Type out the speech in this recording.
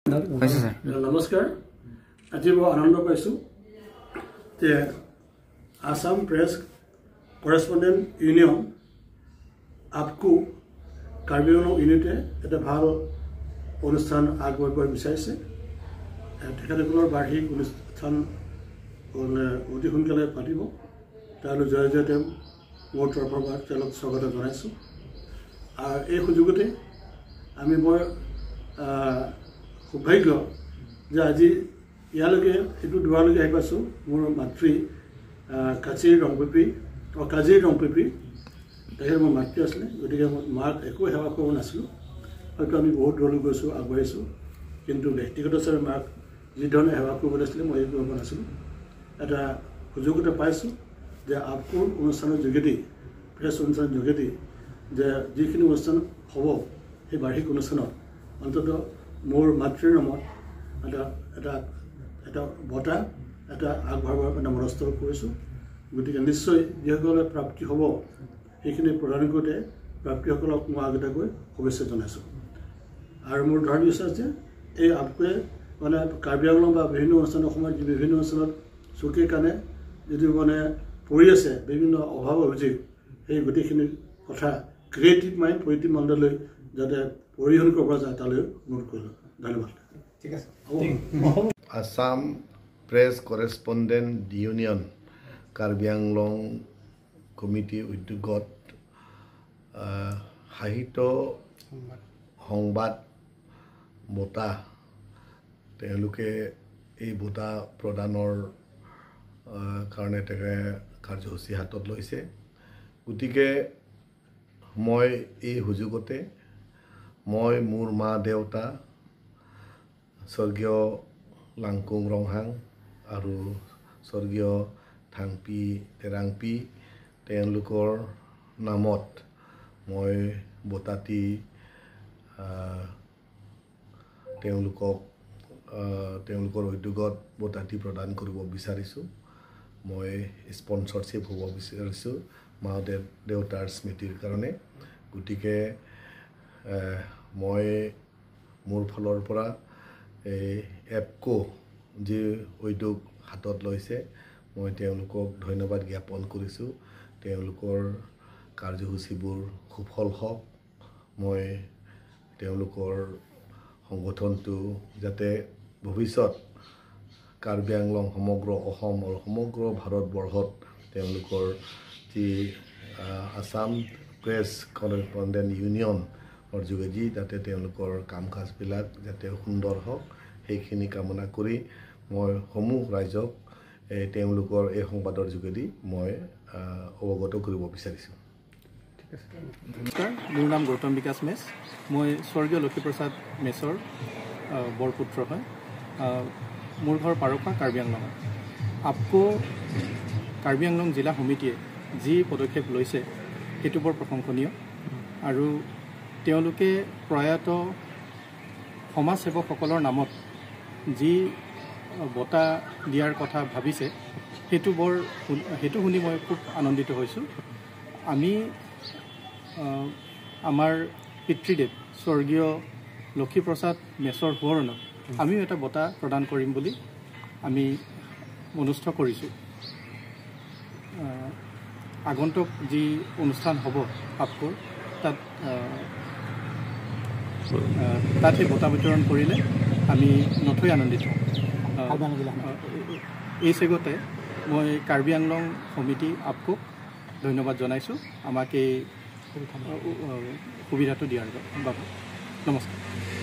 নমস্কাৰ আজি মই আনন্দ পাইছোঁ যে আসাম প্ৰেছ কৰেছপণ্ডেণ্ট ইউনিয়ন আপকো কাৰ্বি আংলং ইউনিটে এটা ভাল অনুষ্ঠান আগবঢ়াব বিচাৰিছে তেখেতসকলৰ বাৰ্ষিক অনুষ্ঠান অতি সোনকালে পাতিব তালৈ জয় জয়তে মোৰ তৰফৰ পৰা তেওঁলোক স্বাগত জনাইছোঁ আৰু এই সুযোগতে আমি মই সৌভাগ্য যে আজি ইয়ালৈকে এইটো দুৱালৈকে আহি পাইছোঁ মোৰ মাতৃ কাজিৰ ৰংপিপি তেখেত মোৰ মাতৃ আছিলে গতিকে মই মাক একো সেৱা কৰিব নাছিলোঁ হয়তো আমি বহুত দূৰলৈ গৈছোঁ আগবাঢ়িছোঁ কিন্তু ব্যক্তিগত হিচাপে মাক যিধৰণে সেৱা কৰিব লাগিছিলে মই এই কৰিব নাছিলোঁ এটা সুযোগ এটা পাইছোঁ যে আপকোৰ অনুষ্ঠানৰ যোগেদি প্ৰেছ অনুষ্ঠানৰ যোগেদি যে যিখিনি অনুষ্ঠান হ'ব সেই বাৰ্ষিক অনুষ্ঠানত অন্ততঃ মোৰ মাতৃৰ নামত এটা বঁটা এটা আগবঢ়াবৰ এটা মনস্থ কৰিছোঁ গতিকে নিশ্চয় যিসকলে প্ৰাপ্তি হ'ব সেইখিনি প্ৰদান কৰোঁতে প্ৰাপ্তিসকলক মই আগতীয়াকৈ শুভেচ্ছা জনাইছোঁ আৰু মোৰ দৃঢ় বিশ্বাস যে এই আপকোৱে মানে কাৰ্বি আংলং বা বিভিন্ন অনুষ্ঠান অসমৰ বিভিন্ন অনুষ্ঠানত চকীৰ কাৰণে যিটো মানে পৰি আছে বিভিন্ন অভাৱ অভিযোগ সেই গোটেইখিনি কথা ক্ৰিয়েটিভ মাইণ্ড পজিটিভ মাইণ্ডলৈ যাতে পৰিশোধ কৰিব যায় তালৈ অনুৰোধ কৰিলোঁ ধন্যবাদ ঠিক আছে Assam press correspondent union Karbi Anglong committee উদ্যোগত সাহিত্য সংবাদ বঁটা তেওঁলোকে এই বঁটা প্ৰদানৰ কাৰণে কাৰ্যসূচী হাতত লৈছে গতিকে মই এই সুযোগতে মই মোৰ মা দেউতা স্বৰ্গীয় লাংকুং ৰংহাং আৰু স্বৰ্গীয় থাংপি তেৰাংপি তেওঁলোকৰ নামত মই বঁটাটি তেওঁলোকৰ উদ্যোগত বঁটাটি প্ৰদান কৰিব বিচাৰিছোঁ মই স্পনচৰশ্বিপ হ'ব বিচাৰিছোঁ মা দেউতাৰ স্মৃতিৰ কাৰণে গতিকে মই মোৰ ফালৰ পৰা এই এপকো যি উদ্যোগ হাতত লৈছে মই তেওঁলোকক ধন্যবাদ জ্ঞাপন কৰিছোঁ তেওঁলোকৰ কাৰ্যসূচীবোৰ সুফল হওক মই তেওঁলোকৰ সংগঠনটো যাতে ভৱিষ্যত কাৰ্বি আংলং সমগ্ৰ অসম আৰু সমগ্ৰ ভাৰতবৰ্ষত তেওঁলোকৰ যি আসাম প্ৰেছ কৰেছপণ্ডেণ্ট ইউনিয়নৰ যোগেদি যাতে তেওঁলোকৰ কাম কাজবিলাক যাতে সুন্দৰ হওক সেইখিনি কামনা কৰি মই সমূহ ৰাইজক তেওঁলোকৰ এই সংবাদৰ যোগেদি মই অৱগত কৰিব বিচাৰিছোঁ ঠিক আছে নমস্কাৰ মোৰ নাম গৌতম বিকাশ মেছ মই স্বৰ্গীয় লক্ষীপ্ৰসাদ মেছৰ বৰপুত্ৰ হয় মোৰ ঘৰ পাৰকা কাৰ্বি আংলঙত আপকো কাৰ্বি আংলং জিলা সমিতিয়ে যি পদক্ষেপ লৈছে সেইটো বৰ প্ৰশংসনীয় আৰু তেওঁলোকে প্ৰয়াত সমাজসেৱকসকলৰ নামত যি বঁটা দিয়াৰ কথা ভাবিছে সেইটো শুনি মই খুব আনন্দিত হৈছোঁ আমি আমাৰ পিতৃদেৱ স্বৰ্গীয় লক্ষীপ্ৰসাদ মেছৰ সোঁৱৰণত আমিও এটা বঁটা প্ৰদান কৰিম বুলি আমি মনস্থ কৰিছোঁ আগন্তুক যি অনুষ্ঠান হ'ব আপকোৰ তাত সেই বঁটা বিতৰণ কৰিলে আমি নথৈ আনন্দিত এই চেগতে মই কাৰ্বি আংলং সমিতি আপকোক ধন্যবাদ জনাইছোঁ আমাক এই সুবিধাটো দিয়াৰ বাবে নমস্কাৰ